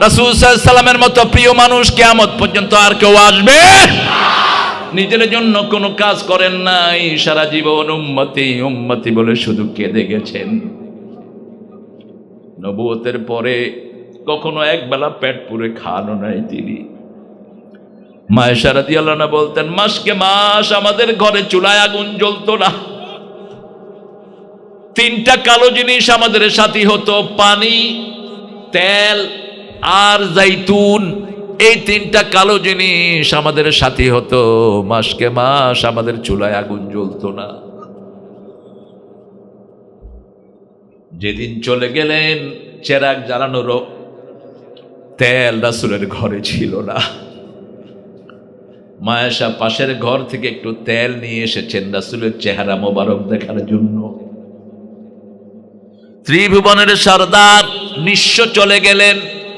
রাসূল সাল্লাল্লাহু আলাইহি সাল্লামের মতো প্রিয় মানুষ কিয়ামত পর্যন্ত আর কেউ আসবে। নিজের জন্য কোনো কাজ করেন নাই, সারা জীবন উম্মতি উম্মতি বলে শুধু কেঁদে গেছেন। নবুয়তের পরে কখনো একবেলা পেট পুরে খাওয়ানো নাই তিনি। মা আয়েশা রাদিয়াল্লাহু আনহা বলতেন, মাসকে মাস আমাদের ঘরে চুলায় আগুন জ্বলতো না। তিনটা কালো জিনিস আমাদের সাথী হতো, পানি, তেল আর জাইতুন। এই তিনটা কালো জিনিস আমাদের সাথী হতো, মাসকে মাস আমাদের চুলায় আগুন জ্বলতো না। যেদিন চলে গেলেন চেরাগ জ্বালানোর তেল রাসূলের ঘরে ছিল না। মা আয়েশা পাশের ঘর থেকে একটু তেল নিয়ে এসেছেন রাসূলের চেহারা মোবারক দেখার জন্য। ত্রিভুবনের সরদার নিঃস্ব চলে গেলেন।